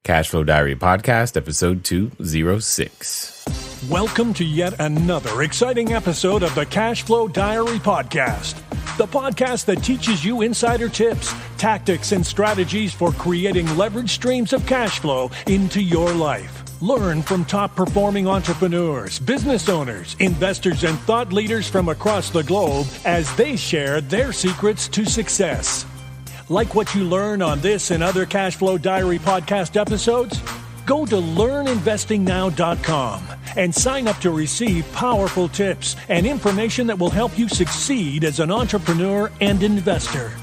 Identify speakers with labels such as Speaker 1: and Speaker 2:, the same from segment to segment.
Speaker 1: Cashflow Diary Podcast, episode 206.
Speaker 2: Welcome to yet another exciting episode of the Cashflow Diary Podcast, the podcast that teaches you insider tips, tactics, and strategies for creating leverage streams of cash flow into your life. Learn from top-performing entrepreneurs, business owners, investors, and thought leaders from across the globe as they share their secrets to success. Like what you learn on this and other Cashflow Diary podcast episodes? Go to learninvestingnow.com and sign up to receive powerful tips and information that will help you succeed as an entrepreneur and investor.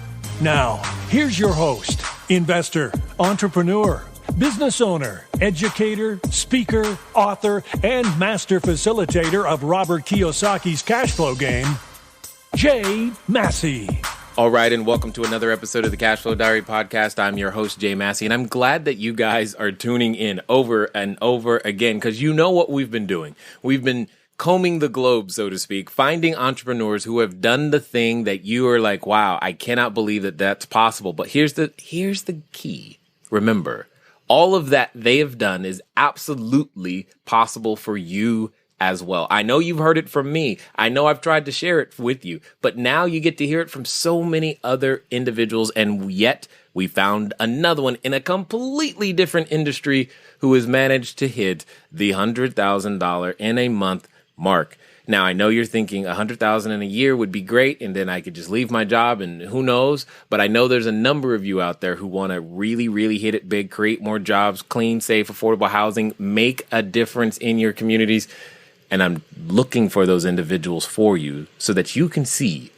Speaker 2: Now, here's your host, investor, entrepreneur, business owner, educator, speaker, author, and master facilitator of Robert Kiyosaki's cash flow game, Jay Massey.
Speaker 1: All right, and welcome to another episode of the Cashflow Diary Podcast. I'm your host, Jay Massey, and I'm glad that you guys are tuning in over and over again, because you know what we've been doing. We've been combing the globe, so to speak, finding entrepreneurs who have done the thing that you are like, wow, I cannot believe that that's possible. But here's the key. Remember, all of that they have done is absolutely possible for you as well. I know you've heard it from me. I know I've tried to share it with you, but now you get to hear it from so many other individuals, and yet we found another one in a completely different industry who has managed to hit the $100,000 in a month mark. Now, I know you're thinking $100,000 in a year would be great, and then I could just leave my job and who knows, but I know there's a number of you out there who want to really, really hit it big, create more jobs, clean, safe, affordable housing, make a difference in your communities. And I'm looking for those individuals for you so that you can see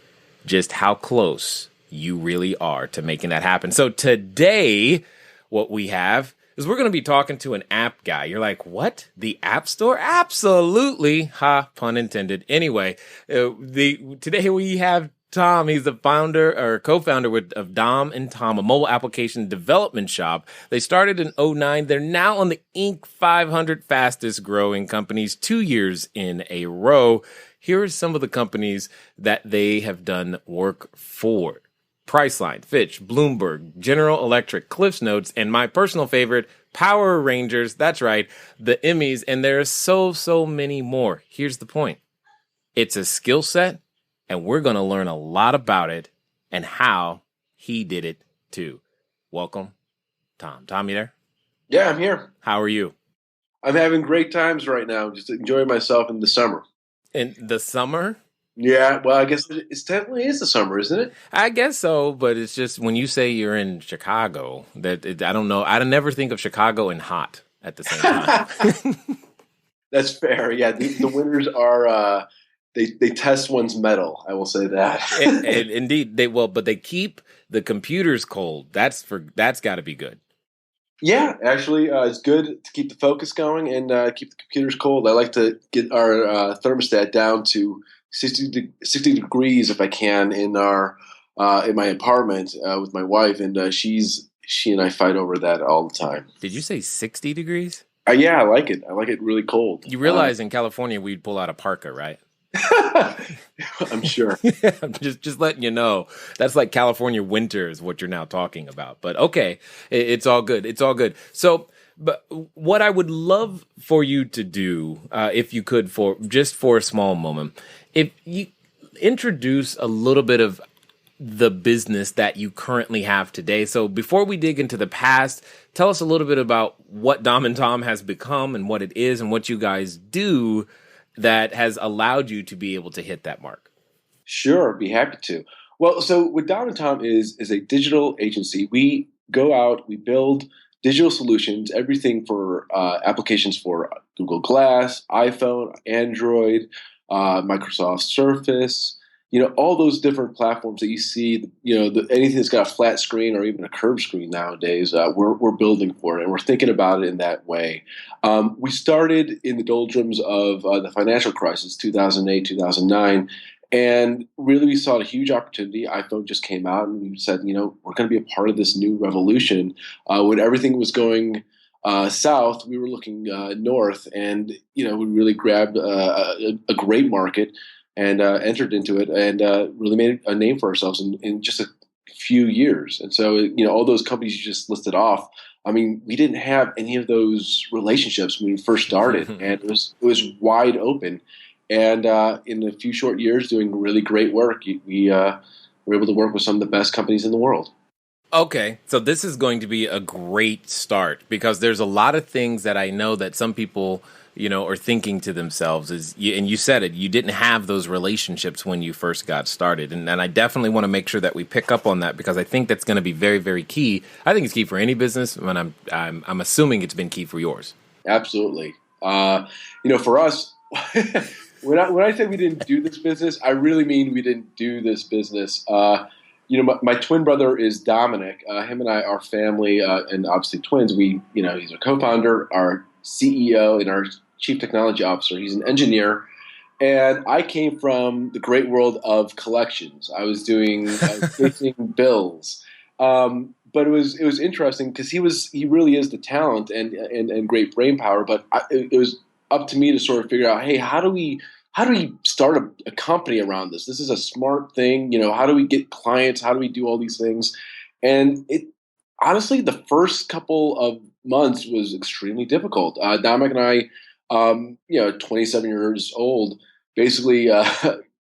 Speaker 1: just how close you really are to making that happen. So today, what we have is we're going to be talking to an app guy. You're like, what? The App Store? Absolutely. Ha, pun intended. Anyway, today we have Tom. He's the founder or co-founder of Dom and Tom, a mobile application development shop. They started in 2009. They're now on the Inc. 500 fastest growing companies 2 years in a row. Here are some of the companies that they have done work for: Priceline, Fitch, Bloomberg, General Electric, CliffsNotes, and my personal favorite, PowerRangers. That's right, the Emmys. And there are so many more. Here's the point. It's a skill set, and we're going to learn a lot about it and how he did it too. Welcome, Tom. Tom, you there?
Speaker 3: Yeah, I'm here.
Speaker 1: How are you?
Speaker 3: I'm having great times right now. Just enjoying myself in the summer.
Speaker 1: In the summer?
Speaker 3: Yeah, well, I guess it definitely is the summer, isn't it?
Speaker 1: I guess so, but it's just when you say you're in Chicago, I don't know. I never think of Chicago and hot at the same time.
Speaker 3: That's fair. Yeah, the winters are... They test one's mettle. I will say that.
Speaker 1: and indeed, but they keep the computers cold. That's got to be good.
Speaker 3: Yeah, actually, it's good to keep the focus going and keep the computers cold. I like to get our thermostat down to 60 degrees if I can in my apartment with my wife, and she and I fight over that all the time.
Speaker 1: Did you say 60 degrees?
Speaker 3: Yeah, I like it. I like it really cold.
Speaker 1: You realize in California we'd pull out a parka, right?
Speaker 3: I'm sure.
Speaker 1: Yeah, just letting you know. That's like California winter is what you're now talking about. But okay, it's all good. It's all good. So, but what I would love for you to do, if you could, for a small moment, if you introduce a little bit of the business that you currently have today. So before we dig into the past, tell us a little bit about what Dom and Tom has become and what it is and what you guys do that has allowed you to be able to hit that mark.
Speaker 3: Sure, be happy to. Well, so what Dom and Tom is a digital agency. We go out, we build digital solutions, everything for applications for Google Glass, iPhone, Android, Microsoft Surface, all those different platforms that you see, anything that's got a flat screen or even a curved screen nowadays, we're building for it, and we're thinking about it in that way. We started in the doldrums of the financial crisis, 2008, 2009, and really we saw a huge opportunity. iPhone just came out, and we said, we're going to be a part of this new revolution. When everything was going south, we were looking north, and, we really grabbed a great market and entered into it and really made a name for ourselves in just a few years. And so, all those companies you just listed off, I mean, we didn't have any of those relationships when we first started, and it was wide open. And in a few short years, doing really great work, we were able to work with some of the best companies in the world.
Speaker 1: Okay, so this is going to be a great start because there's a lot of things that I know that some people, are thinking to themselves and you said it, you didn't have those relationships when you first got started. And I definitely want to make sure that we pick up on that because I think that's going to be very, very key. I think it's key for any business, and I'm assuming it's been key for yours.
Speaker 3: Absolutely. For us, when I say we didn't do this business, I really mean we didn't do this business. My twin brother is Dominic. Him and I are family, and obviously twins. He's a co-founder, our CEO, and our chief technology officer. He's an engineer, and I came from the great world of collections. I was facing bills, but it was interesting because he really is the talent and great brain power. But it was up to me to sort of figure out, hey, how do we start a company around this? This is a smart thing. How do we get clients? How do we do all these things? And honestly, the first couple of months was extremely difficult. Dominic and I, 27 years old, basically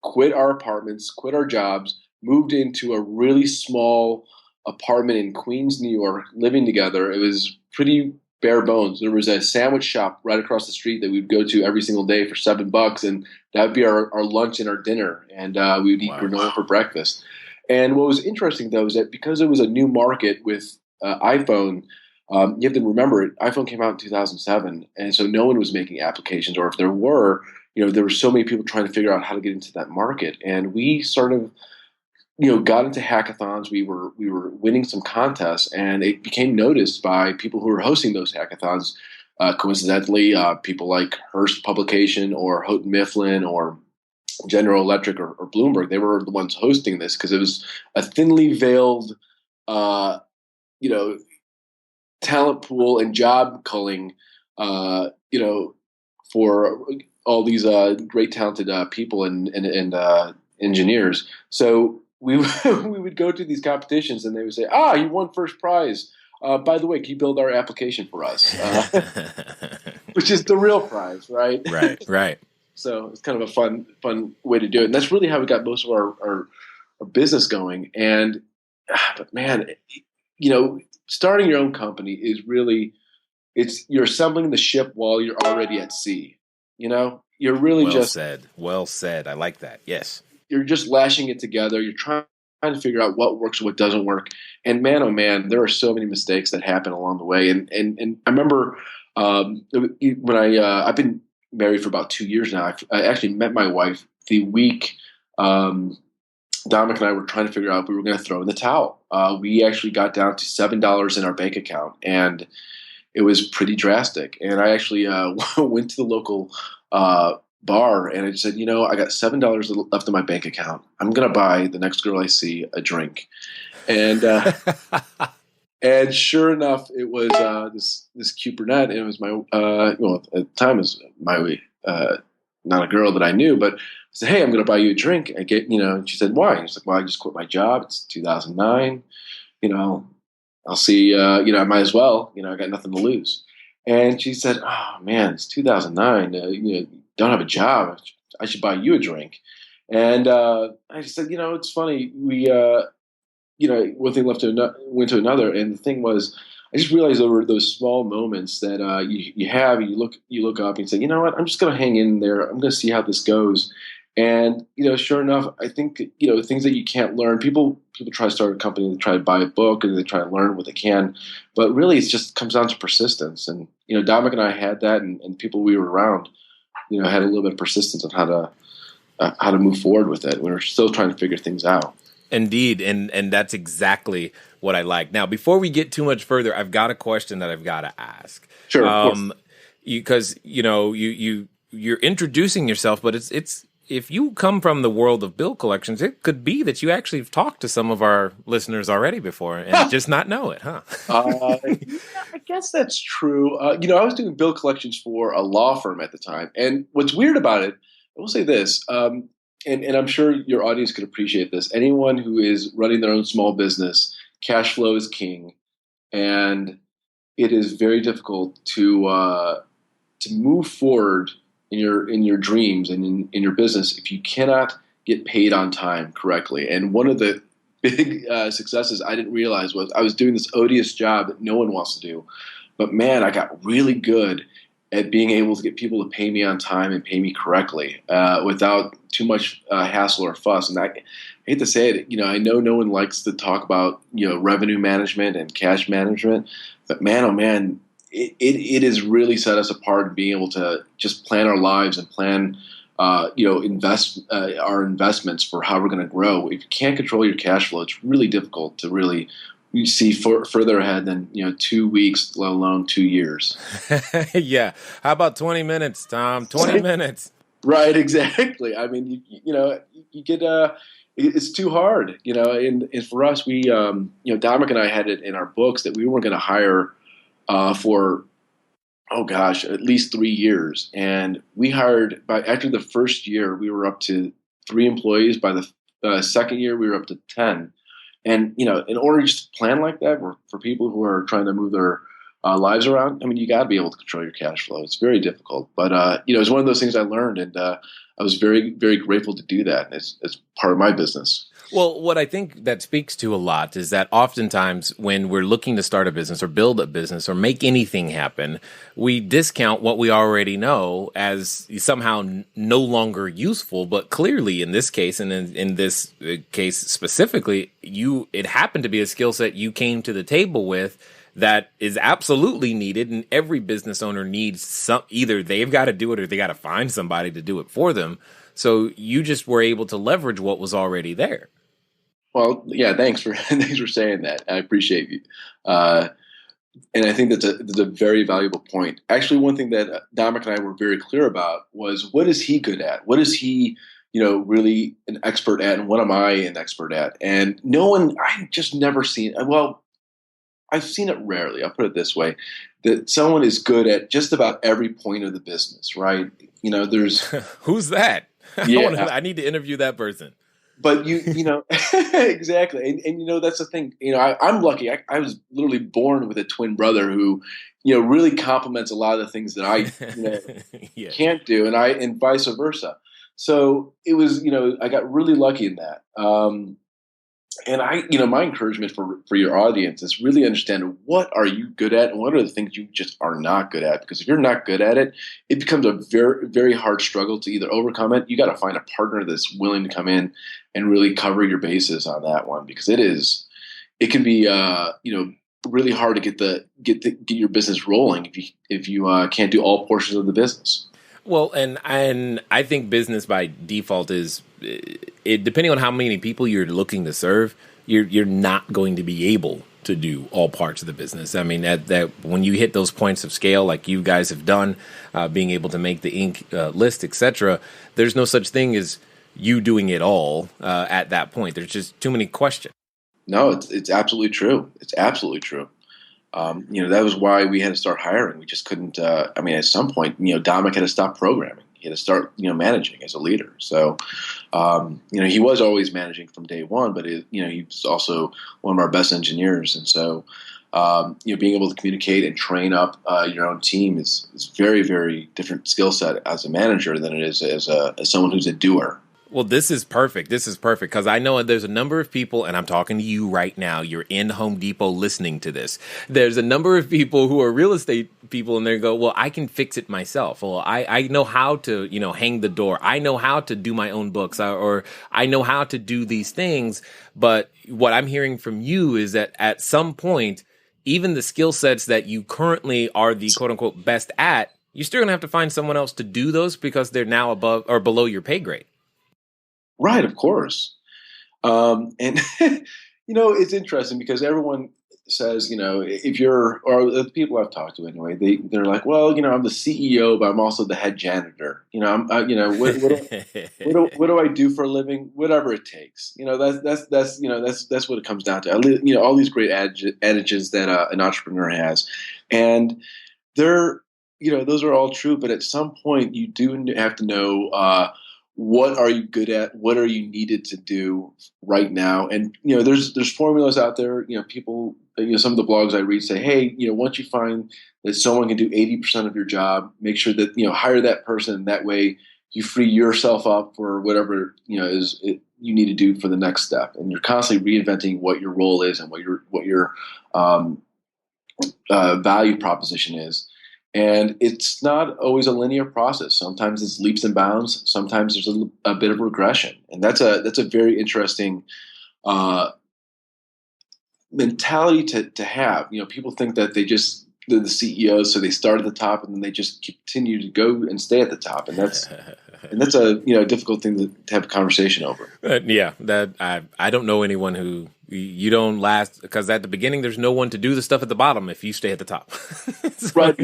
Speaker 3: quit our apartments, quit our jobs, moved into a really small apartment in Queens, New York, living together. It was pretty bare bones. There was a sandwich shop right across the street that we'd go to every single day for $7, and that would be our lunch and our dinner. And we would eat granola for breakfast. And what was interesting, though, is that because it was a new market with iPhone, you have to remember iPhone came out in 2007, and so no one was making applications, or if there were, there were so many people trying to figure out how to get into that market. And we sort of got into hackathons. We were winning some contests, and it became noticed by people who were hosting those hackathons. Coincidentally, people like Hearst Publication or Houghton Mifflin or General Electric or Bloomberg, they were the ones hosting this because it was a thinly veiled, talent pool and job culling, for all these great talented people and engineers. So we would go to these competitions and they would say, you won first prize. By the way, can you build our application for us? Which is the real prize, right?
Speaker 1: Right.
Speaker 3: So it's kind of a fun way to do it. And that's really how we got most of our business going. And, but man, starting your own company is really, you're assembling the ship while you're already at sea. You're really
Speaker 1: well said. I like that. Yes.
Speaker 3: You're just lashing it together. You're trying to figure out what works and what doesn't work. And man, oh man, there are so many mistakes that happen along the way. And I remember when I've been married for about 2 years now. I actually met my wife the week Dominic and I were trying to figure out if we were going to throw in the towel. We actually got down to $7 in our bank account, and it was pretty drastic. And I actually went to the local bar and I said, I got $7 left in my bank account. I'm going to buy the next girl I see a drink. And and sure enough, it was this cute brunette. And it was my at the time it was my not a girl that I knew, but I said, hey, I'm going to buy you a drink. I get, and she said, why? She's like, well, I just quit my job. It's 2009. I'll see, I might as well, I got nothing to lose. And she said, oh man, it's 2009. Don't have a job. I should buy you a drink. And I just said, it's funny. We, one thing went to another. And the thing was, I just realized there were those small moments that you look up and say, you know what, I'm just going to hang in there. I'm going to see how this goes. And, sure enough, I think, things that you can't learn, people try to start a company and try to buy a book and they try to learn what they can. But really, it just comes down to persistence. And, Dominic and I had that, and people we were around, had a little bit of persistence on how to move forward with it. We were still trying to figure things out.
Speaker 1: Indeed, and that's exactly what I like. Now, before we get too much further, I've got a question that I've got to ask.
Speaker 3: Sure,
Speaker 1: because you're introducing yourself, but it's if you come from the world of bill collections, it could be that you actually have talked to some of our listeners already before and just not know it, huh?
Speaker 3: Yeah, I guess that's true. I was doing bill collections for a law firm at the time, and what's weird about it, I will say this. And I'm sure your audience could appreciate this. Anyone who is running their own small business, cash flow is king. And, it is very difficult to move forward in your dreams and in your business if you cannot get paid on time correctly. And one of the big successes I didn't realize was I was doing this odious job that no one wants to do, but man, I got really good at being able to get people to pay me on time and pay me correctly without too much hassle or fuss. And I hate to say it, I know no one likes to talk about revenue management and cash management, but man, oh man, it has really set us apart in being able to just plan our lives and plan invest our investments for how we're going to grow. If you can't control your cash flow, it's really difficult to really see further ahead than 2 weeks, let alone 2 years.
Speaker 1: Yeah. How about 20 minutes, Tom? 20 minutes.
Speaker 3: Right. Exactly. I mean, you get it's too hard. And for us, we Dominic and I had it in our books that we weren't going to hire for at least 3 years. And we hired after the first year, we were up to 3 employees. By the second year, we were up to 10. And, in order just to plan like that for people who are trying to move their lives around, I mean, you got to be able to control your cash flow. It's very difficult. But, it's one of those things I learned. And I was very, very grateful to do that. It's part of my business.
Speaker 1: Well, what I think that speaks to a lot is that oftentimes when we're looking to start a business or build a business or make anything happen, we discount what we already know as somehow no longer useful. But clearly in this case, and in this case specifically, it happened to be a skill set you came to the table with that is absolutely needed. And every business owner needs either they've got to do it or they got to find somebody to do it for them. So you just were able to leverage what was already there.
Speaker 3: Well, yeah, thanks for saying that. I appreciate you. And I think that's a very valuable point. Actually, one thing that Dominic and I were very clear about was what is he good at? What is he, really an expert at? And what am I an expert at? And I've just never seen, I've seen it rarely. I'll put it this way, that someone is good at just about every point of the business, right? There's
Speaker 1: who's that?
Speaker 3: Yeah.
Speaker 1: I need to interview that person.
Speaker 3: But exactly, and that's the thing. I'm lucky. I was literally born with a twin brother who, really complements a lot of the things that I
Speaker 1: Yeah.
Speaker 3: can't do, and vice versa. So it was, I got really lucky in that. And my encouragement for your audience is really understand what are you good at and what are the things you just are not good at. Because if you're not good at it, it becomes a very, very hard struggle to either overcome it. You got to find a partner that's willing to come in and really cover your bases on that one, because it can be really hard to get your business rolling if you can't do all portions of the business.
Speaker 1: Well, and I think business by default is depending on how many people you're looking to serve, you're not going to be able to do all parts of the business. I mean, that when you hit those points of scale, like you guys have done, being able to make the Inc. List, etc., there's no such thing as you doing it all at that point. There's just too many questions.
Speaker 3: No, it's absolutely true. It's absolutely true. That was why we had to start hiring. We just couldn't. At some point, Dominic had to stop programming. He had to start, managing as a leader. So, he was always managing from day one, but he was also one of our best engineers. And so, being able to communicate and train up your own team is very, very different skill set as a manager than it is as someone who's a doer.
Speaker 1: Well, this is perfect. This is perfect because I know there's a number of people, and I'm talking to you right now. You're in Home Depot listening to this. There's a number of people who are real estate people, and they go, well, I can fix it myself. Well, I know how to, hang the door. I know how to do my own books, or I know how to do these things. But what I'm hearing from you is that at some point, even the skill sets that you currently are the quote unquote best at, you're still going to have to find someone else to do those because they're now above or below your pay grade.
Speaker 3: Right, of course. And, it's interesting because everyone says, if you're, or the people I've talked to anyway, they're like, well, I'm the CEO, but I'm also the head janitor. What do I do for a living? Whatever it takes. That's what it comes down to. All these great adages that an entrepreneur has. And they're, those are all true. But at some point, you do have to know what are you good at? What are you needed to do right now? And, there's formulas out there. People, some of the blogs I read say, hey, once you find that someone can do 80% of your job, make sure that, hire that person. That way you free yourself up for whatever, you need to do for the next step. And you're constantly reinventing what your role is and what your value proposition is. And it's not always a linear process. Sometimes it's leaps and bounds. Sometimes there's a bit of regression, and that's a very interesting mentality to have. People think that they're the CEOs, so they start at the top and then they just continue to go and stay at the top, and that's a difficult thing to have a conversation over.
Speaker 1: That I don't know anyone who you don't last, because at the beginning there's no one to do the stuff at the bottom if you stay at the top.
Speaker 3: Right,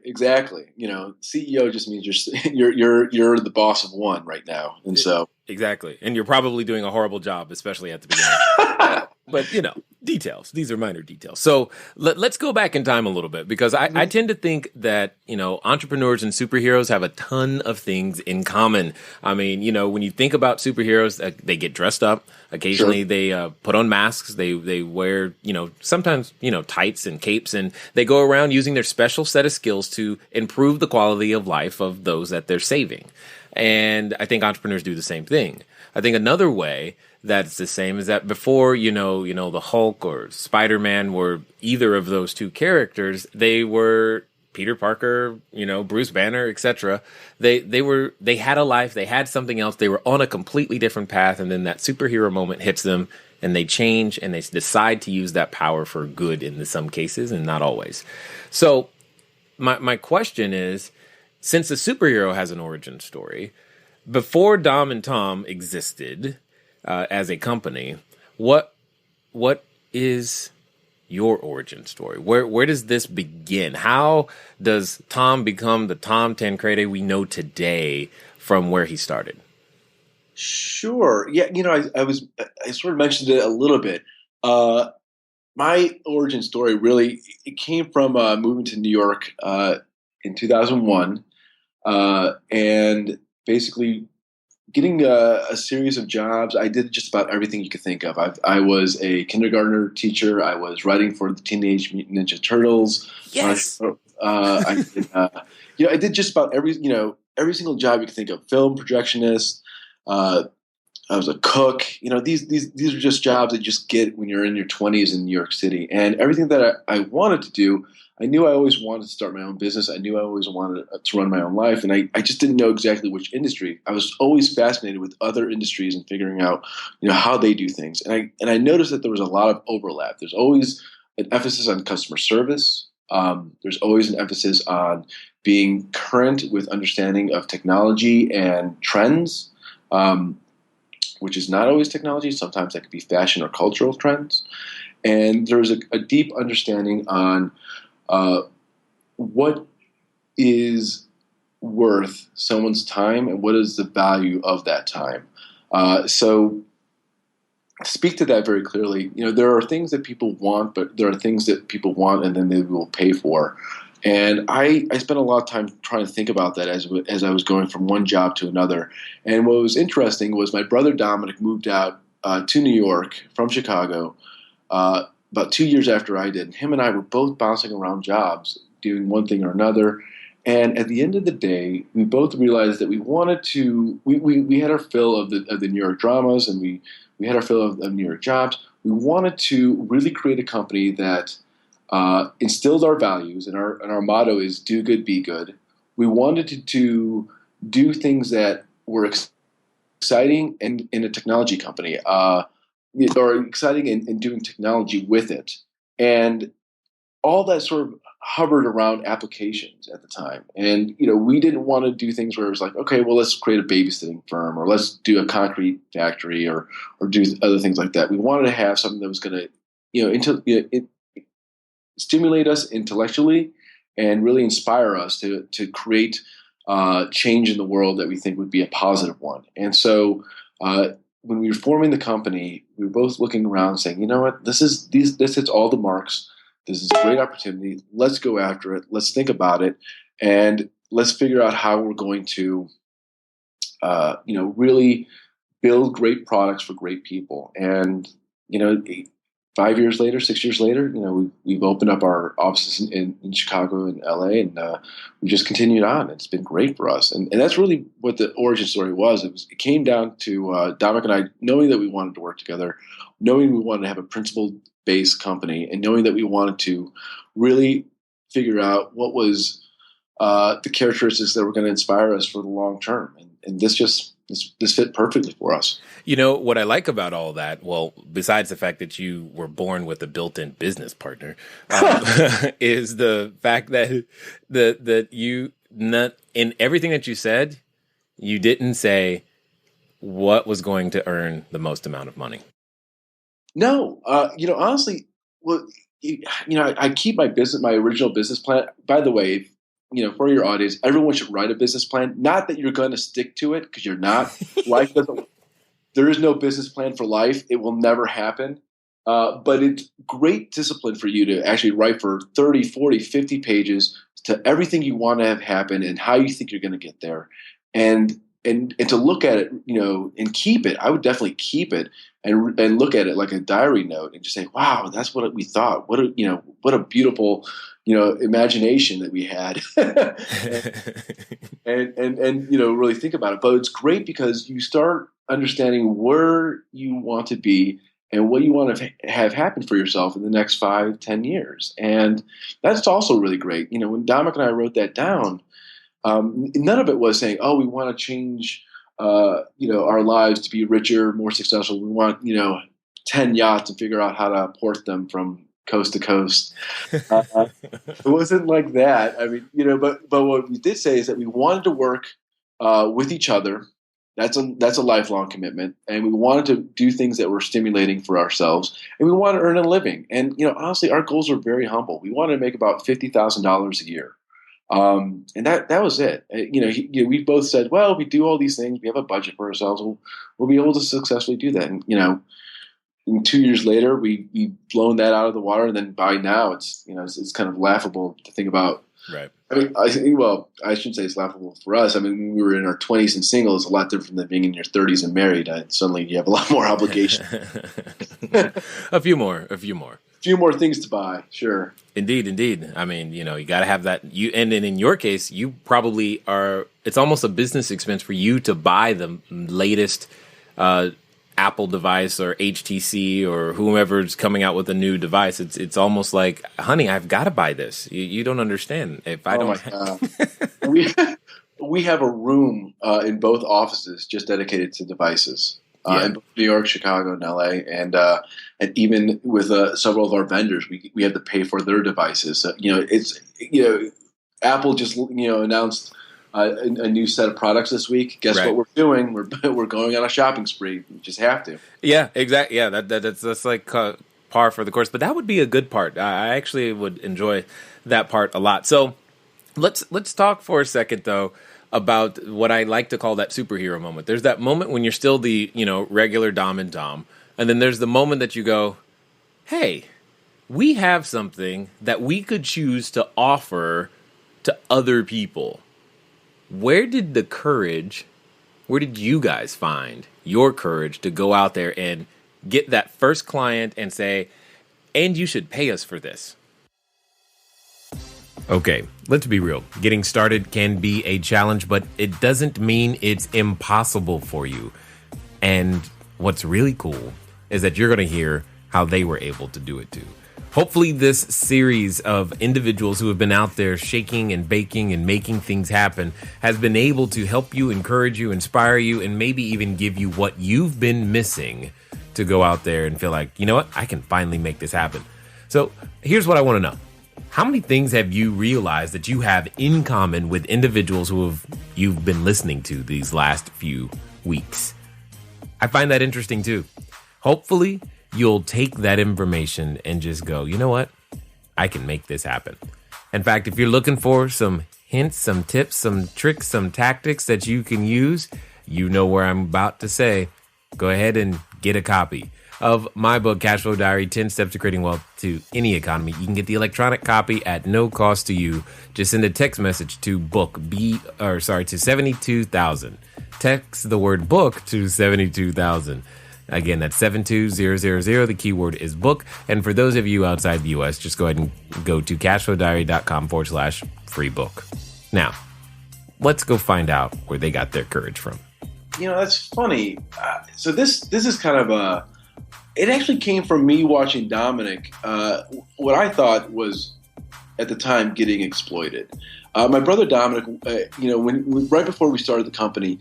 Speaker 3: exactly. CEO just means you're the boss of one right now, and so
Speaker 1: exactly, and you're probably doing a horrible job, especially at the beginning. But details. These are minor details. So let's go back in time a little bit, because I tend to think that, entrepreneurs and superheroes have a ton of things in common. I mean, when you think about superheroes, they get dressed up. Occasionally
Speaker 3: Sure.
Speaker 1: they put on masks. They wear, sometimes, tights and capes, and they go around using their special set of skills to improve the quality of life of those that they're saving. And I think entrepreneurs do the same thing. I think another way that's the same is that before, the Hulk or Spider-Man were either of those two characters, they were Peter Parker, Bruce Banner, etc. They had a life, they had something else, they were on a completely different path, and then that superhero moment hits them and they change and they decide to use that power for good in some cases and not always. So my question is, since a superhero has an origin story, before Dom and Tom existed as a company, what is your origin story? Where does this begin? How does Tom become the Tom Tancredo we know today from where he started?
Speaker 3: Sure. Yeah. I sort of mentioned it a little bit. My origin story really, it came from moving to New York in 2001, and basically getting a series of jobs. I did just about everything you could think of. I was a kindergartner teacher. I was writing for the Teenage Mutant Ninja Turtles.
Speaker 1: Yes.
Speaker 3: I did just about every single job you could think of. Film projectionist. I was a cook. These are just jobs that you just get when you're in your 20s in New York City. And everything that I wanted to do, I knew I always wanted to start my own business. I knew I always wanted to run my own life. And I just didn't know exactly which industry. I was always fascinated with other industries and figuring out, how they do things. And I noticed that there was a lot of overlap. There's always an emphasis on customer service. There's always an emphasis on being current with understanding of technology and trends, which is not always technology. Sometimes that could be fashion or cultural trends. And there's a deep understanding on what is worth someone's time and what is the value of that time. So to speak to that very clearly, there are things that people want, but there are things that people want and then they will pay for. And I spent a lot of time trying to think about that as I was going from one job to another. And what was interesting was my brother Dominic moved out to New York from Chicago about 2 years after I did. Him and I were both bouncing around jobs, doing one thing or another. And at the end of the day, we both realized that we wanted to. We had our fill of the New York dramas, and we had our fill of New York jobs. We wanted to really create a company that instilled our values, and our motto is "Do good, be good." We wanted to do things that were exciting in a technology company, or exciting in doing technology with it, and all that sort of hovered around applications at the time. And we didn't want to do things where it was like, okay, well, let's create a babysitting firm, or let's do a concrete factory, or do other things like that. We wanted to have something that was going to stimulate us intellectually and really inspire us to create change in the world that we think would be a positive one. And so when we were forming the company, we were both looking around saying, you know what, this hits all the marks. This is a great opportunity. Let's go after it. Let's think about it. And let's figure out how we're going to really build great products for great people. And 5 years later, 6 years later, we've opened up our offices in Chicago and LA, and we just continued on. It's been great for us, and that's really what the origin story was. It came down to Dominic and I knowing that we wanted to work together, knowing we wanted to have a principle-based company, and knowing that we wanted to really figure out what was the characteristics that were going to inspire us for the long term, and this fit perfectly for us.
Speaker 1: What I like about all that, well, besides the fact that you were born with a built-in business partner, is the fact that that you not in everything that you said, you didn't say what was going to earn the most amount of money.
Speaker 3: No, honestly, well, I keep my original business plan. By the way, for your audience, everyone should write a business plan. Not that you're going to stick to it, because you're not. Life doesn't. There is no business plan for life. It will never happen. But it's great discipline for you to actually write for 30, 40, 50 pages to everything you want to have happen and how you think you're going to get there. And to look at it, and keep it. I would definitely keep it and look at it like a diary note and just say, wow, that's what we thought. What a beautiful, imagination that we had. and really think about it. But it's great because you start understanding where you want to be and what you want to have happen for yourself in the next 5-10 years. And that's also really great. When Dominic and I wrote that down, none of it was saying, oh, we want to change, our lives to be richer, more successful. We want, 10 yachts and figure out how to port them from coast to coast. It wasn't like that. I mean, but what we did say is that we wanted to work with each other. That's a lifelong commitment, and we wanted to do things that were stimulating for ourselves, and we wanted to earn a living. And honestly, our goals were very humble. We wanted to make about $50,000 a year, and that was it. We both said, well, we do all these things. We have a budget for ourselves. We'll be able to successfully do that. And 2 years later, we've blown that out of the water, and then by now, it's kind of laughable to think about.
Speaker 1: Right.
Speaker 3: I mean, I shouldn't say it's laughable for us. I mean, when we were in our 20s and single, it's a lot different than being in your 30s and married. Suddenly, you have a lot more obligation.
Speaker 1: A few more
Speaker 3: things to buy. Sure.
Speaker 1: Indeed. I mean, you got to have that. And in your case, you probably are. It's almost a business expense for you to buy the latest Apple device or HTC or whomever's coming out with a new device. It's almost like, honey, I've got to buy this. You don't understand. If I don't,
Speaker 3: we have a room in both offices just dedicated to devices. In New York, Chicago, and LA, and even with several of our vendors, we have to pay for their devices. Apple just announced a new set of products this week. Guess what we're doing? We're going on a shopping spree. We just have to.
Speaker 1: Yeah, exactly. Yeah, that's like par for the course. But that would be a good part. I actually would enjoy that part a lot. So let's talk for a second though about what I like to call that superhero moment. There's that moment when you're still the regular Dom and Dom, and then there's the moment that you go, hey, we have something that we could choose to offer to other people. Where did you guys find your courage to go out there and get that first client and say, and you should pay us for this? Okay, let's be real. Getting started can be a challenge, but it doesn't mean it's impossible for you. And what's really cool is that you're going to hear how they were able to do it too. Hopefully this series of individuals who have been out there shaking and baking and making things happen has been able to help you, encourage you, inspire you, and maybe even give you what you've been missing to go out there and feel like, you know what, I can finally make this happen. So here's what I want to know. How many things have you realized that you have in common with individuals you've been listening to these last few weeks? I find that interesting too. Hopefully you'll take that information and just go, you know what? I can make this happen. In fact, if you're looking for some hints, some tips, some tricks, some tactics that you can use, you know where I'm about to say, go ahead and get a copy. of my book, Cash Flow Diary, 10 Steps to Creating Wealth to Any Economy. You can get the electronic copy at no cost to you. Just send a text message to to 72,000. Text the word book to 72,000. Again, that's 72000. The keyword is book. And for those of you outside the U.S., just go ahead and go to cashflowdiary.com/free book. Now, let's go find out where they got their courage from.
Speaker 3: That's funny. So this is kind of it actually came from me watching Dominic, what I thought was at the time getting exploited. My brother Dominic, right before we started the company,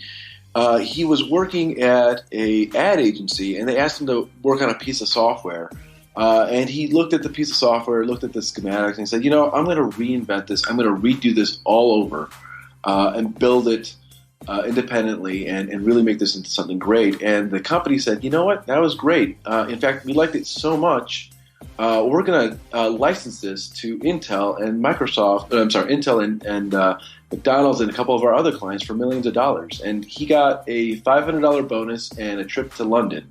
Speaker 3: he was working at a ad agency, and they asked him to work on a piece of software. And he looked at the piece of software, looked at the schematics, and he said, I'm going to reinvent this. I'm going to redo this all over and build it independently and really make this into something great. And the company said, you know what? That was great. In fact, we liked it so much, we're going to license this to Intel and Intel and McDonald's and a couple of our other clients for millions of dollars. And he got a $500 bonus and a trip to London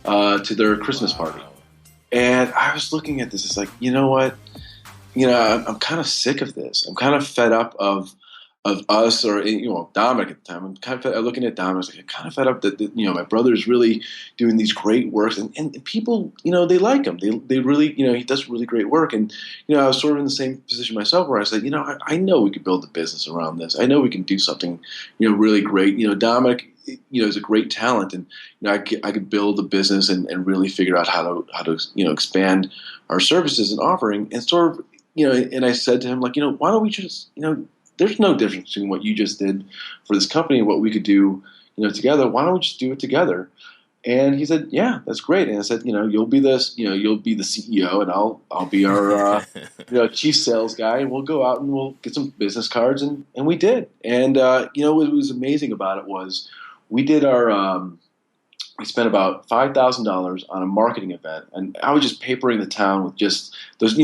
Speaker 3: to their Christmas party. And I was looking at this. It's like, you know what? I'm kind of sick of this. I'm kind of fed up of us, or Dominic at the time. I'm kind of looking at Dominic. I was like, I'm kind of fed up that my brother's really doing these great works, and people they like him. They really he does really great work. And I was sort of in the same position myself, where I said, I know we could build a business around this. I know we can do something really great. Dominic is a great talent, and I could build a business and really figure out how to expand our services and offering, and sort of and I said to him, like, why don't we just there's no difference between what you just did for this company and what we could do together. Why don't we just do it together? And he said, yeah, that's great. And I said, you'll be the CEO, and I'll be our chief sales guy, and we'll go out and we'll get some business cards, and we did. And what was amazing about it was we did we spent about $5,000 on a marketing event, and I was just papering the town with just those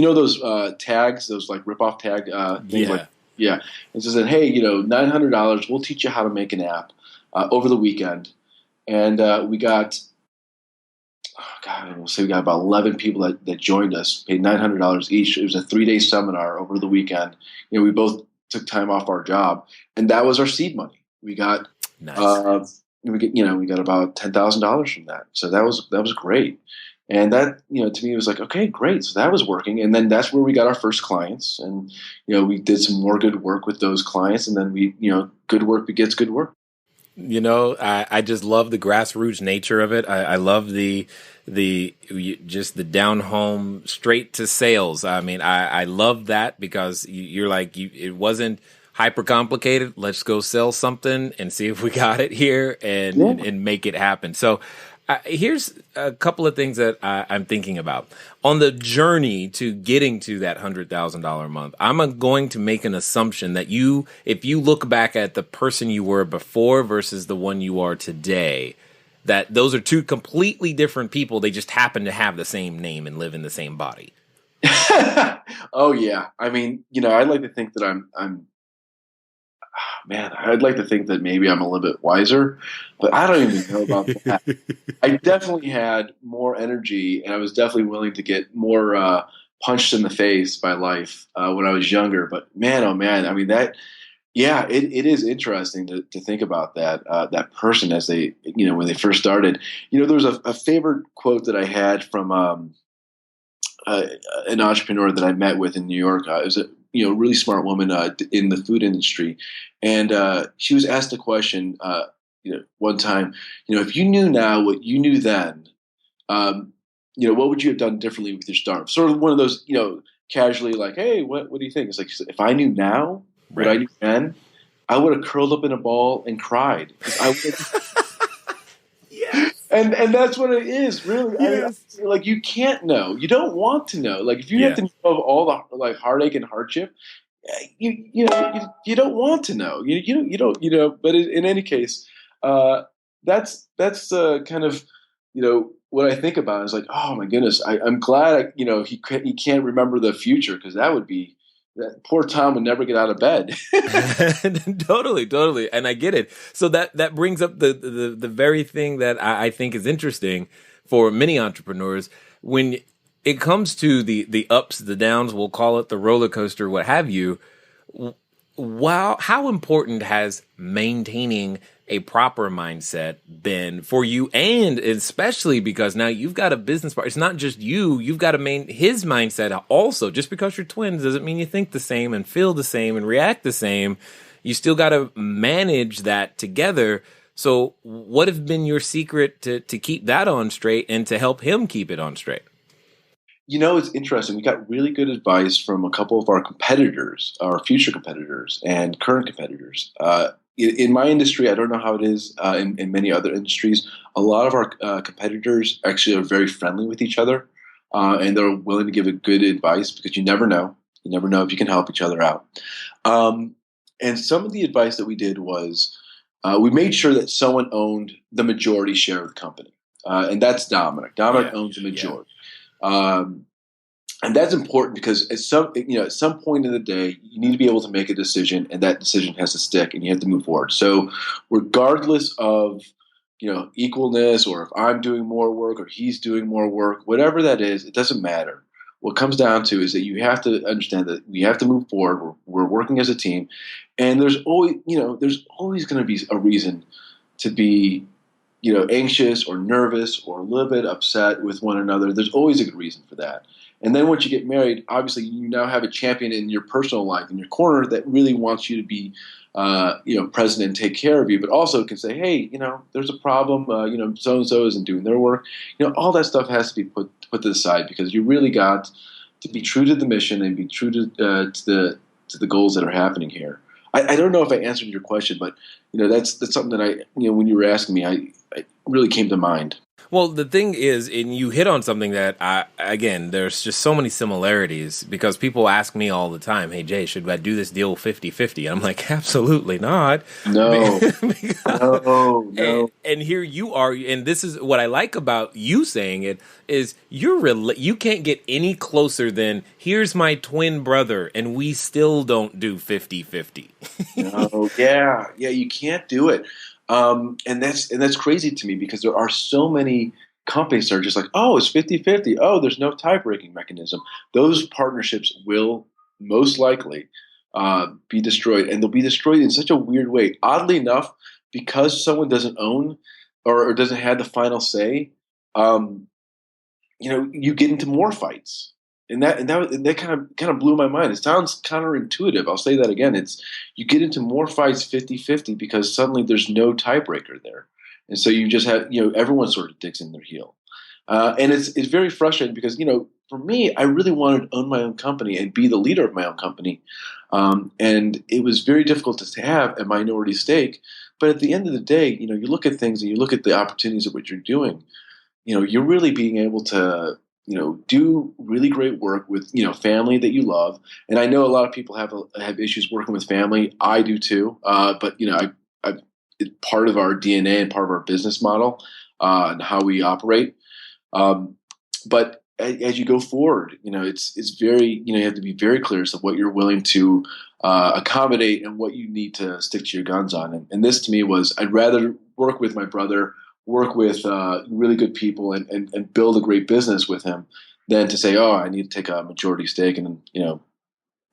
Speaker 3: tags, those like rip-off tag things.
Speaker 1: Yeah.
Speaker 3: Yeah. And so said, hey, $900, we'll teach you how to make an app over the weekend. And we got, we got about 11 people that joined us, paid $900 each. It was a 3-day seminar over the weekend. We both took time off our job, and that was our seed money. We got,
Speaker 1: nice.
Speaker 3: we got about $10,000 from that. So that was great. And that, to me, was like, okay, great. So that was working. And then that's where we got our first clients. And, we did some more good work with those clients. And then good work begets good work.
Speaker 1: I just love the grassroots nature of it. I love the down home, straight to sales. I mean, I love that, because you're like, it wasn't hyper complicated. Let's go sell something and see if we got it here and make it happen. So, here's a couple of things that I'm thinking about. On the journey to getting to that $100,000 a month, I'm going to make an assumption that if you look back at the person you were before versus the one you are today, that those are two completely different people. They just happen to have the same name and live in the same body.
Speaker 3: Oh, yeah. I mean, I'd like to think that I'd like to think that maybe I'm a little bit wiser, but I don't even know about that. I definitely had more energy, and I was definitely willing to get more punched in the face by life when I was younger. But man, oh man, I mean it is interesting to think about that person as they, when they first started. There was a favorite quote that I had from an entrepreneur that I met with in New York. It was a really smart woman in the food industry, and she was asked a question one time. If you knew now what you knew then, what would you have done differently with your startup? Sort of one of those, casually like, hey, what do you think? It's like, if I knew now what I knew then, I would have curled up in a ball and cried. I would. Yes. And that's what it is, really. Yes. I mean, like, you can't know. You don't want to know. Like, if you have to know of all the like heartache and hardship, you don't want to know. You don't. But in any case, that's kind of what I think about is like, oh my goodness, I'm glad he can't remember the future, because that would be. That poor Tom would never get out of bed.
Speaker 1: Totally. And I get it. So that brings up the very thing that I think is interesting, for many entrepreneurs. When it comes to the ups, the downs, we'll call it the roller coaster, what have you, wow, how important has maintaining a proper mindset been for you? And especially because now you've got a business partner. It's not just you've got to maintain his mindset also. Just because you're twins doesn't mean you think the same and feel the same and react the same. You still got to manage that together. So what have been your secret to keep that on straight and to help him keep it on straight?
Speaker 3: It's interesting. We got really good advice from a couple of our competitors, our future competitors and current competitors. In my industry, I don't know how it is in many other industries. A lot of our competitors actually are very friendly with each other, and they're willing to give a good advice because you never know. You never know if you can help each other out. And some of the advice that we did was we made sure that someone owned the majority share of the company, and that's Dominic. Dominic owns the majority. And that's important because at some point in the day, you need to be able to make a decision, and that decision has to stick, and you have to move forward. So, regardless of equalness, or if I'm doing more work or he's doing more work, whatever that is, it doesn't matter. What it comes down to is that you have to understand that we have to move forward. We're working as a team, and there's always going to be a reason to be anxious or nervous or a little bit upset with one another. There's always a good reason for that. And then once you get married, obviously you now have a champion in your personal life, in your corner, that really wants you to be, present and take care of you, but also can say, hey, there's a problem, so-and-so isn't doing their work. All that stuff has to be put to the side because you really got to be true to the mission and be true to the goals that are happening here. I don't know if I answered your question, but that's something that when you were asking me, I really came to mind.
Speaker 1: Well, the thing is, and you hit on something that, again, there's just so many similarities because people ask me all the time, hey, Jay, should I do this deal 50-50? I'm like, absolutely not.
Speaker 3: No. No.
Speaker 1: And here you are, and this is what I like about you saying it, is you can't get any closer than, here's my twin brother, and we still don't do 50-50.
Speaker 3: No, yeah, you can't do it. And that's crazy to me because there are so many companies that are just like, oh, it's 50-50. Oh, there's no tie-breaking mechanism. Those partnerships will most likely be destroyed, and they'll be destroyed in such a weird way. Oddly enough, because someone doesn't own or doesn't have the final say, you get into more fights. And that kind of blew my mind. It sounds counterintuitive. I'll say that again. It's you get into more fights 50-50 because suddenly there's no tiebreaker there, and so you just have everyone sort of digs in their heel, and it's very frustrating because for me, I really wanted to own my own company and be the leader of my own company, and it was very difficult to have a minority stake. But at the end of the day, you look at things and you look at the opportunities of what you're doing. You're really being able to do really great work with, family that you love. And I know a lot of people have issues working with family. I do too. But it's part of our DNA and part of our business model and how we operate. But as you go forward, it's very, you have to be very clear as to what you're willing to accommodate and what you need to stick to your guns on. And this to me was, I'd rather work with my brother, work with really good people and build a great business with him than to say, oh, I need to take a majority stake and,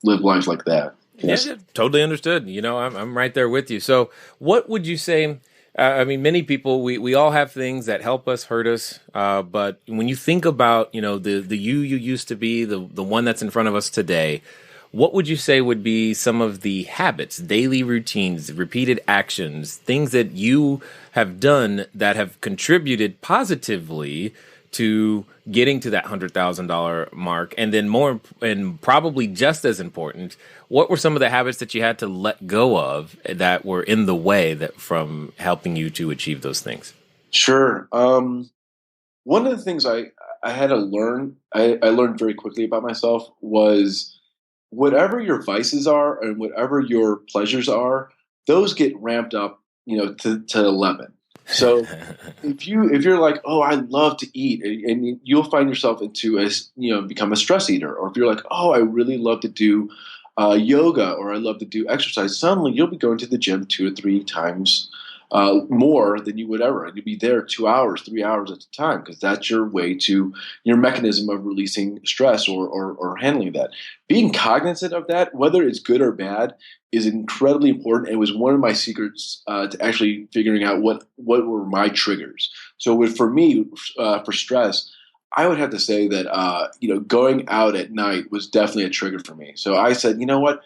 Speaker 3: live life like that.
Speaker 1: Yes. Yeah, totally understood. I'm right there with you. So what would you say? Many people, we all have things that help us, hurt us. But when you think about, the you used to be, the one that's in front of us today, what would you say would be some of the habits, daily routines, repeated actions, things that you have done that have contributed positively to getting to that $100,000 mark? And then more, and probably just as important, what were some of the habits that you had to let go of that were in the way from helping you to achieve those things?
Speaker 3: Sure. One of the things I had to learn, I learned very quickly about myself was, whatever your vices are and whatever your pleasures are, those get ramped up, to 11. So if you're like, oh, I love to eat, and you'll find yourself become a stress eater. Or if you're like, oh, I really love to do yoga, or I love to do exercise, suddenly you'll be going to the gym 2 or 3 times more than you would ever. And you'd be there 2 hours, 3 hours at a time, because that's your way to your mechanism of releasing stress or handling that. Being cognizant of that, whether it's good or bad, is incredibly important. It was one of my secrets to actually figuring out what were my triggers. So for me, for stress, I would have to say that going out at night was definitely a trigger for me. So I said, you know what?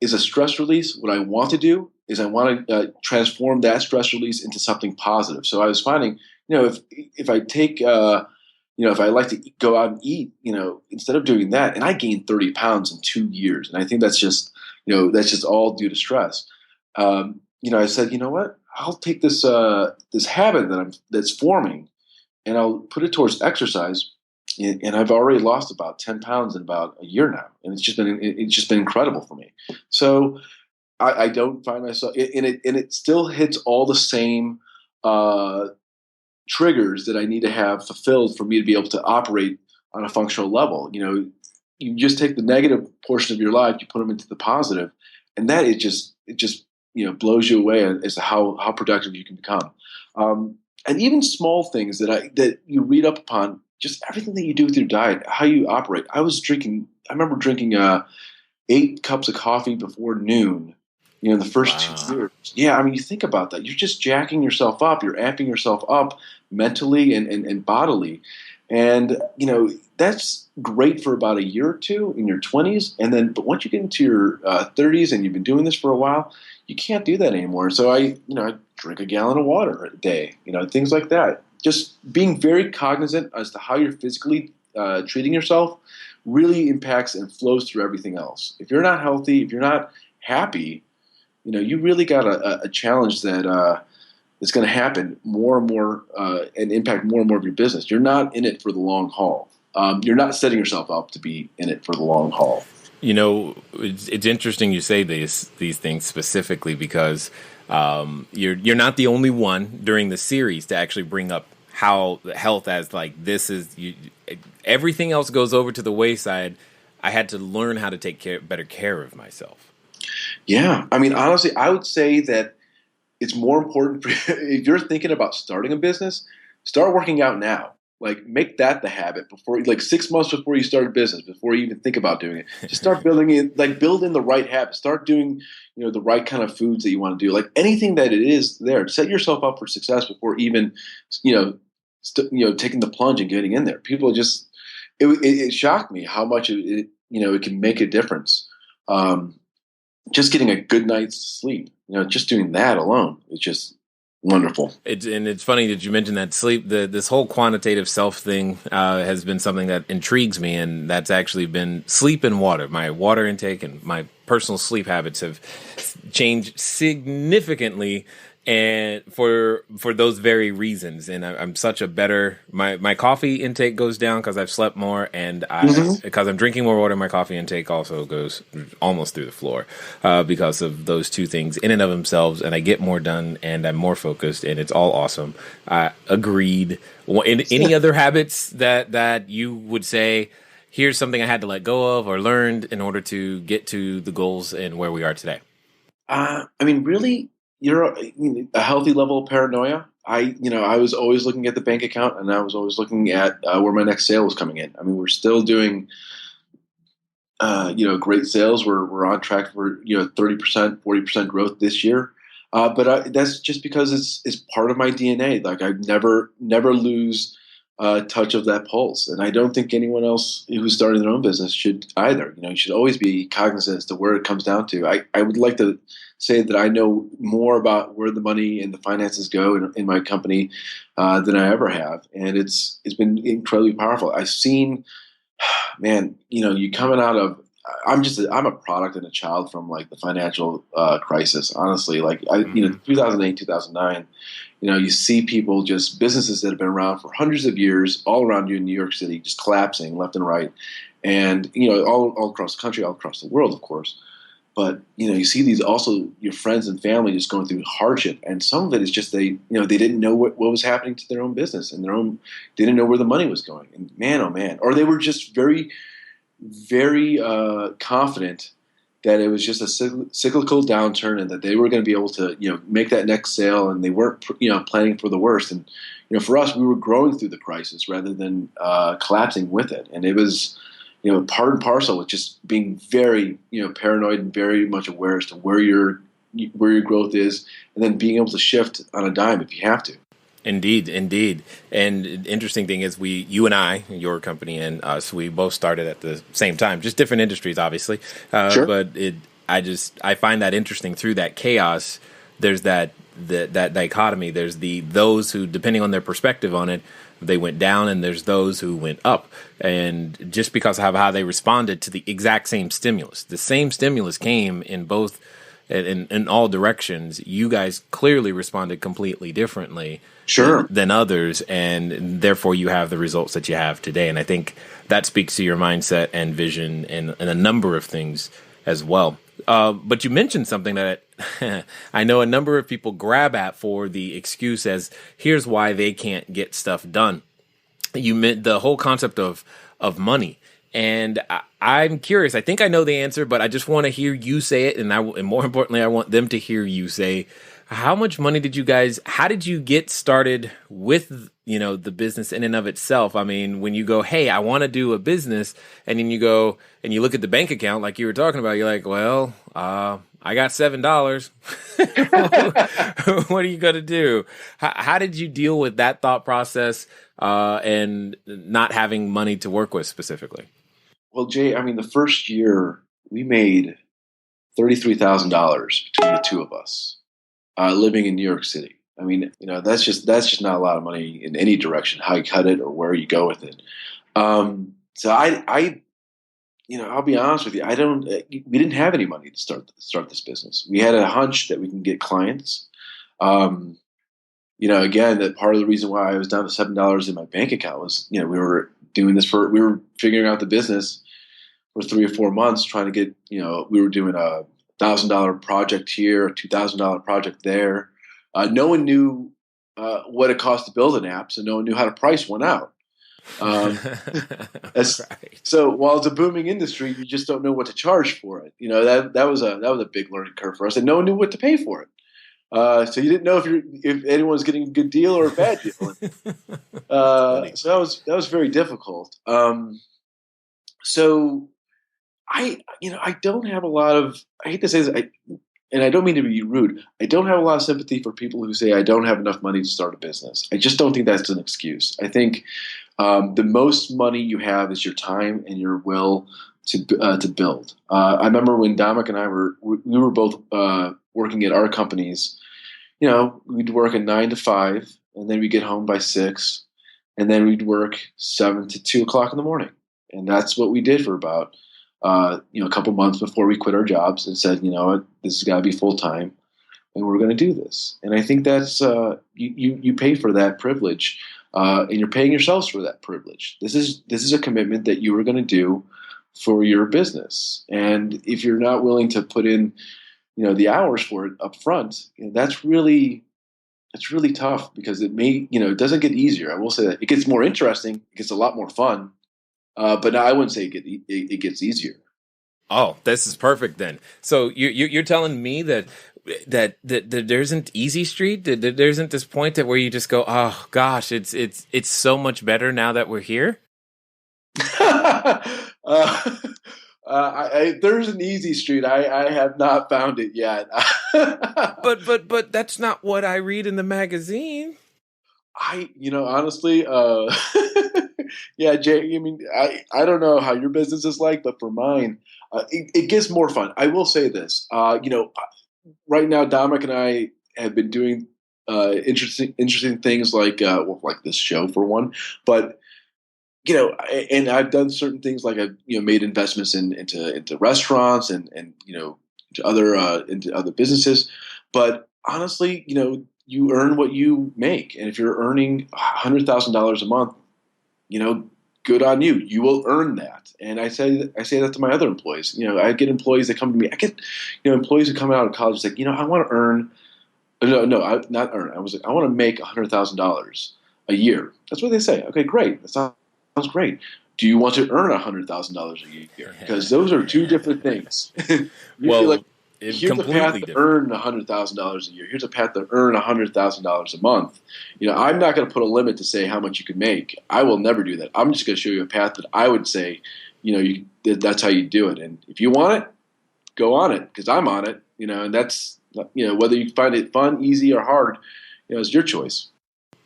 Speaker 3: Is a stress release. What I want to do is I want to transform that stress release into something positive. So I was finding, if I take, if I like to go out and eat, instead of doing that, and I gained 30 pounds in 2 years, and I think that's just all due to stress. I said, you know what? I'll take this habit that's forming, and I'll put it towards exercise. And I've already lost about 10 pounds in about a year now, and it's just been incredible for me. So I don't find myself, and it still hits all the same triggers that I need to have fulfilled for me to be able to operate on a functional level. You just take the negative portion of your life, you put them into the positive, and that it just blows you away as to how productive you can become. And even small things that you read up upon. Just everything that you do with your diet, how you operate. I remember drinking 8 cups of coffee before noon, the first 2 years. Yeah, I mean, you think about that. You're just jacking yourself up. You're amping yourself up mentally and bodily. And, that's great for about a year or two in your 20s. But once you get into your 30s and you've been doing this for a while, you can't do that anymore. So I drink a gallon of water a day, things like that. Just being very cognizant as to how you're physically treating yourself really impacts and flows through everything else. If you're not healthy, if you're not happy, you really got a challenge that is going to happen more and more and impact more and more of your business. You're not in it for the long haul. You're not setting yourself up to be in it for the long haul.
Speaker 1: It's interesting you say these things specifically because you're not the only one during the series to actually bring up how health as everything else goes over to the wayside. I had to learn how to take better care of myself.
Speaker 3: Yeah. I mean, honestly, I would say that it's more important if you're thinking about starting a business, start working out now. Like, make that the habit before, 6 months before you start a business, before you even think about doing it. Just start building it, build in the right habits. Start doing, the right kind of foods that you want to do. Like, anything that it is there, set yourself up for success before even, taking the plunge and getting in there. People just, it shocked me how much it can make a difference. Just getting a good night's sleep, just doing that alone is just wonderful.
Speaker 1: It's funny that you mentioned that sleep. This whole quantitative self thing has been something that intrigues me, and that's actually been sleep and water. My water intake and my personal sleep habits have changed significantly, and for those very reasons. And I'm such a better my coffee intake goes down because I've slept more, and because I'm drinking more water, my coffee intake also goes almost through the floor because of those two things in and of themselves. And I get more done, and I'm more focused, and it's all awesome. Agreed. Any other habits that you would say, here's something I had to let go of or learned in order to get to the goals and where we are today?
Speaker 3: Really. You're a healthy level of paranoia. I was always looking at the bank account, and I was always looking at where my next sale was coming in. I mean, we're still doing, great sales. We're on track for 30%, 40% growth this year. But that's just because it's part of my DNA. Like, I never lose touch of that pulse, and I don't think anyone else who's starting their own business should either. You should always be cognizant as to where it comes down to. I would like to say that I know more about where the money and the finances go in my company than I ever have, and it's been incredibly powerful. I've seen, man, you coming out of. I'm a product and a child from the financial crisis. Honestly, 2008, 2009. You see people, just businesses that have been around for hundreds of years, all around you in New York City, just collapsing left and right, and all across the country, all across the world, of course. But you see these also your friends and family just going through hardship, and some of it is just they didn't know what was happening to their own business and they didn't know where the money was going, and man, oh man, or they were just very, very confident that it was just a cyclical downturn, and that they were going to be able to, make that next sale, and they weren't, planning for the worst. And, for us, we were growing through the crisis rather than collapsing with it. And it was, part and parcel with just being very, paranoid and very much aware as to where your growth is, and then being able to shift on a dime if you have to.
Speaker 1: Indeed. And the interesting thing is you and I, your company and us, we both started at the same time, just different industries, obviously.
Speaker 3: Sure.
Speaker 1: But I find that interesting through that chaos. There's that dichotomy. There's those who, depending on their perspective on it, they went down, and there's those who went up. And just because of how they responded to the exact same stimulus, the same stimulus came in both, in all directions. You guys clearly responded completely differently.
Speaker 3: Sure.
Speaker 1: Than others, and therefore you have the results that you have today. And I think that speaks to your mindset and vision and a number of things as well. But you mentioned something that I know a number of people grab at for the excuse as here's why they can't get stuff done. You meant the whole concept of money. And I'm curious. I think I know the answer, but I just want to hear you say it. And more importantly, I want them to hear you say, how much money how did you get started with, the business in and of itself? I mean, when you go, hey, I want to do a business, and then you go and you look at the bank account, like you were talking about, you're like, well, I got $7. What are you going to do? How did you deal with that thought process, and not having money to work with specifically?
Speaker 3: Well, Jay, I mean, the first year we made $33,000 between the two of us. Living in New York City. I mean, that's just not a lot of money in any direction, how you cut it or where you go with it. So I I'll be honest with you. We didn't have any money to start this business. We had a hunch that we can get clients. Again, that part of the reason why I was down to $7 in my bank account was, we were figuring out the business for 3 or 4 months, trying to get, we were doing a $1,000 project here, a $2,000 project there. No one knew what it cost to build an app, so no one knew how to price one out. Right. So while it's a booming industry, you just don't know what to charge for it. That was a big learning curve for us, and no one knew what to pay for it. So you didn't know if anyone was getting a good deal or a bad deal. So that was very difficult. So I don't have a lot of, I hate to say this, and I don't mean to be rude, I don't have a lot of sympathy for people who say I don't have enough money to start a business. I just don't think that's an excuse. I think the most money you have is your time and your will to build. I remember when Dominic and I we were both working at our companies. We'd work at 9 to 5, and then we'd get home by 6, and then we'd work 7 to 2 o'clock in the morning, and that's what we did for about a couple months before we quit our jobs and said, this has got to be full time, and we're going to do this. And I think that's you pay for that privilege, and you're paying yourselves for that privilege. This is a commitment that you are going to do for your business, and if you're not willing to put in, the hours for it up front, that's really tough, because it doesn't get easier. I will say that it gets more interesting, it gets a lot more fun. But no, I wouldn't say it gets easier.
Speaker 1: Oh, this is perfect then. So you're telling me that there isn't easy street. That there isn't this point that where you just go, oh gosh, it's so much better now that we're here.
Speaker 3: There's an easy street. I have not found it yet.
Speaker 1: but that's not what I read in the magazine.
Speaker 3: Honestly, yeah, Jay, I mean, I don't know how your business is like, but for mine, it gets more fun. I will say this, right now, Dominic and I have been doing interesting things like this show for one, but and I've done certain things like I've made investments into restaurants and into other businesses, but honestly, you earn what you make, and if you're earning $100,000 a month, good on you. You will earn that. And I say that to my other employees. I get employees that come to me. I get employees who come out of college like, I want to earn. Not earn. I want to make $100,000 a year. That's what they say. Okay, great. That sounds great. do you want to earn $100,000 a year? Because those are two different things.
Speaker 1: Well,
Speaker 3: here's a path to earn $100,000 a year. Here's a path to earn $100,000 a month. I'm not going to put a limit to say how much you can make. I will never do that. I'm just going to show you a path that I would say, that's how you do it. And if you want it, go on it, because I'm on it. And that's whether you find it fun, easy, or hard, it's your choice.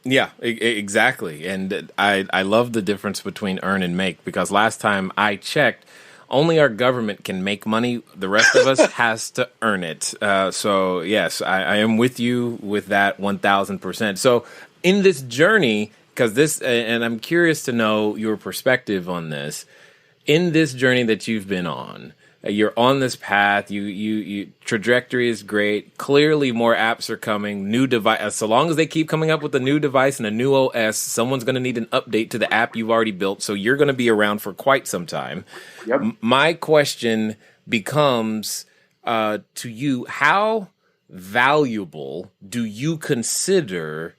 Speaker 1: Yeah, exactly. And I love the difference between earn and make, because last time I checked, only our government can make money. The rest of us has to earn it. So, yes, I am with you with that 1,000%. So in this journey, and I'm curious to know your perspective on this, in this journey that you've been on, you're on this path. You trajectory is great. Clearly, more apps are coming. New device. So long as they keep coming up with a new device and a new OS, someone's going to need an update to the app you've already built. So you're going to be around for quite some time.
Speaker 3: Yep.
Speaker 1: My question becomes to you: how valuable do you consider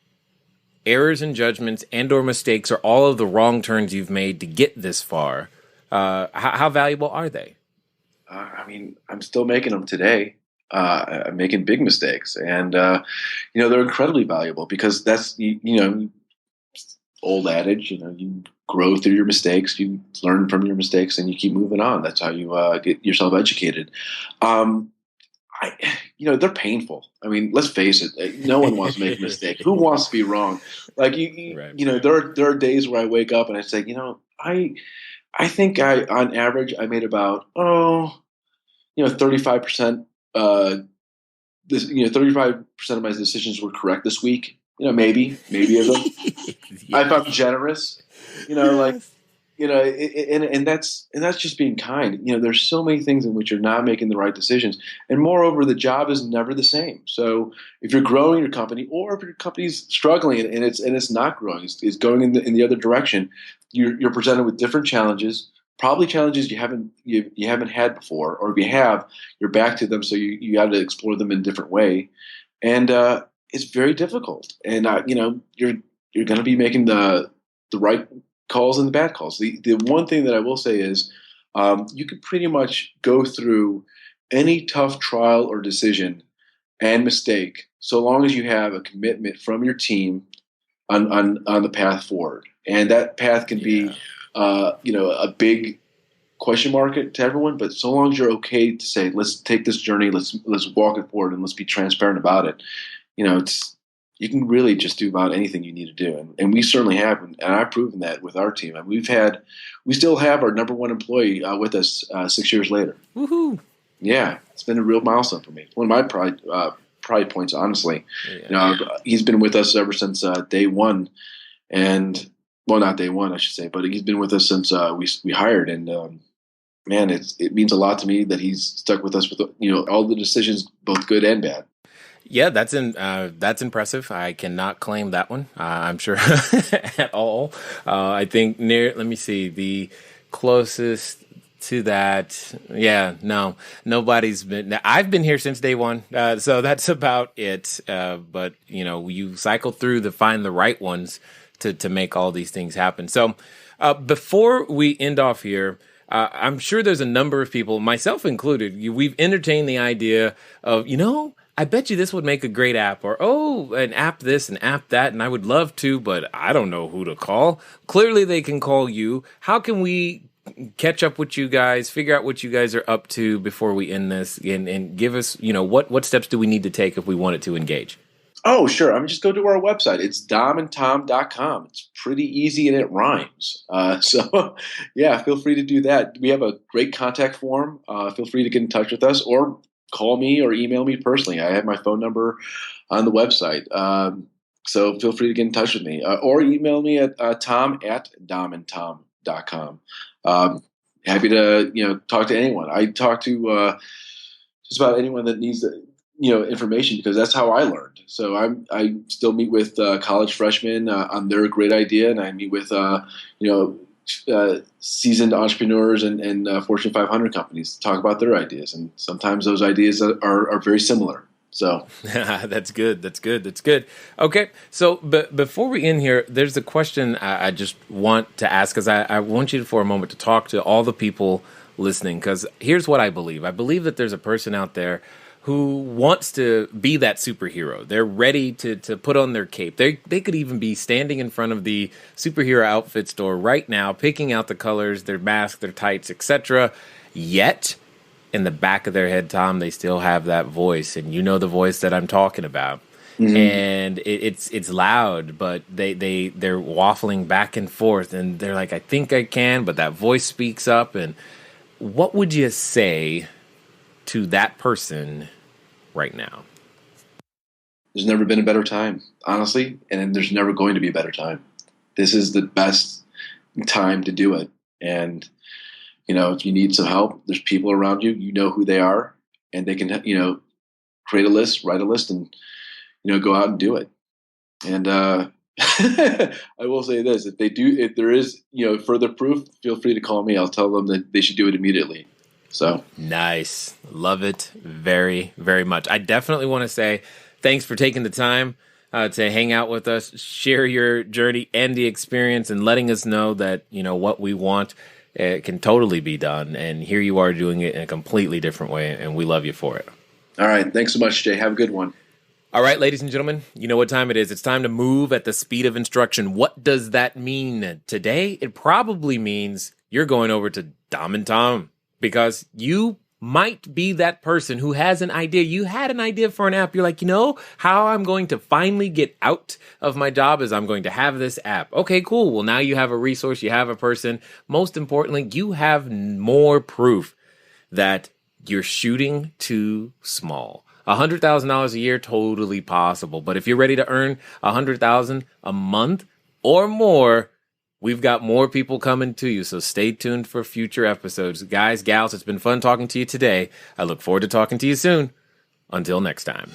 Speaker 1: errors and judgments and/or mistakes, or all of the wrong turns you've made to get this far? How valuable are they?
Speaker 3: I'm still making them today. I'm making big mistakes, and they're incredibly valuable, because that's old adage. You grow through your mistakes, you learn from your mistakes, and you keep moving on. That's how you get yourself educated. They're painful. Let's face it. No one wants to make a mistake. Who wants to be wrong? Right. There are days where I wake up and I say, I think on average, I made about 35%. 35% of my decisions were correct this week. Maybe of them. Yeah. If I'm generous, and that's just being kind. There's so many things in which you're not making the right decisions, and moreover, the job is never the same. So if you're growing your company, or if your company's struggling and it's not growing, it's going in the other direction, you're presented with different challenges. Probably challenges you haven't had before, or if you have, you're back to them. So you got to explore them in a different way, and it's very difficult. And you're going to be making the right calls and the bad calls. The one thing that I will say is you can pretty much go through any tough trial or decision and mistake, so long as you have a commitment from your team on the path forward, and that path can be. A big question mark to everyone, but so long as you're okay to say, let's take this journey, let's walk it forward, and let's be transparent about it. You can really just do about anything you need to do, and we certainly have, and I've proven that with our team. And we still have our number one employee with us 6 years later.
Speaker 1: Woohoo!
Speaker 3: Yeah, it's been a real milestone for me. One of my pride points, honestly. Yeah. He's been with us ever since day one, and. Well, not day one, I should say, but he's been with us since we hired, and man, it means a lot to me that he's stuck with us with all the decisions, both good and bad.
Speaker 1: Yeah, that's impressive. I cannot claim that one. I'm sure at all. I think let me see, the closest to that. Yeah, no, nobody's been. I've been here since day one, so that's about it. But you cycle through to find the right ones to make all these things happen. So before we end off here, I'm sure there's a number of people, myself included, we've entertained the idea of, I bet you this would make a great app, or, an app this, an app that, and I would love to, but I don't know who to call. Clearly they can call you. How can we catch up with you guys, figure out what you guys are up to before we end this, and give us, what steps do we need to take if we wanted to engage?
Speaker 3: Oh, sure. Just go to our website. It's domandtom.com. It's pretty easy and it rhymes. So, yeah, feel free to do that. We have a great contact form. Feel free to get in touch with us, or call me or email me personally. I have my phone number on the website. So feel free to get in touch with me, or email me at tom@domandtom.com. Happy to talk to anyone. I talk to just about anyone that needs information, because that's how I learned. So I still meet with college freshmen on their great idea, and I meet with seasoned entrepreneurs and Fortune 500 companies to talk about their ideas. And sometimes those ideas are very similar. So
Speaker 1: That's good. That's good. That's good. Okay. So, but before we end here, there's a question I just want to ask, because I want you for a moment to talk to all the people listening, because here's what I believe. I believe that there's a person out there who wants to be that superhero. They're ready to put on their cape. They could even be standing in front of the superhero outfit store right now, picking out the colors, their mask, their tights, etc. Yet, in the back of their head, Tom, they still have that voice, and you know the voice that I'm talking about. Mm-hmm. And it's loud, but they're waffling back and forth, and they're like, I think I can, but that voice speaks up. And what would you say to that person right now?
Speaker 3: There's never been a better time, honestly, and there's never going to be a better time. This is the best time to do it. And if you need some help, there's people around you, you know who they are, and they can, create a list, write a list, and, go out and do it. And I will say this, if there is, further proof, feel free to call me. I'll tell them that they should do it immediately. So
Speaker 1: nice. Love it very, very much. I definitely want to say thanks for taking the time to hang out with us, share your journey and the experience, and letting us know that, what we want, it can totally be done. And here you are doing it in a completely different way, and we love you for it.
Speaker 3: All right. Thanks so much, Jay. Have a good one.
Speaker 1: All right, ladies and gentlemen, you know what time it is. It's time to move at the speed of instruction. What does that mean today? It probably means you're going over to Dom and Tom, because you might be that person who has an idea. You had an idea for an app. You're like, how I'm going to finally get out of my job is I'm going to have this app. Okay, cool. Well, now you have a resource. You have a person. Most importantly, you have more proof that you're shooting too small. $100,000 a year, totally possible. But if you're ready to earn $100,000 a month or more, we've got more people coming to you, so stay tuned for future episodes. Guys, gals, it's been fun talking to you today. I look forward to talking to you soon. Until next time.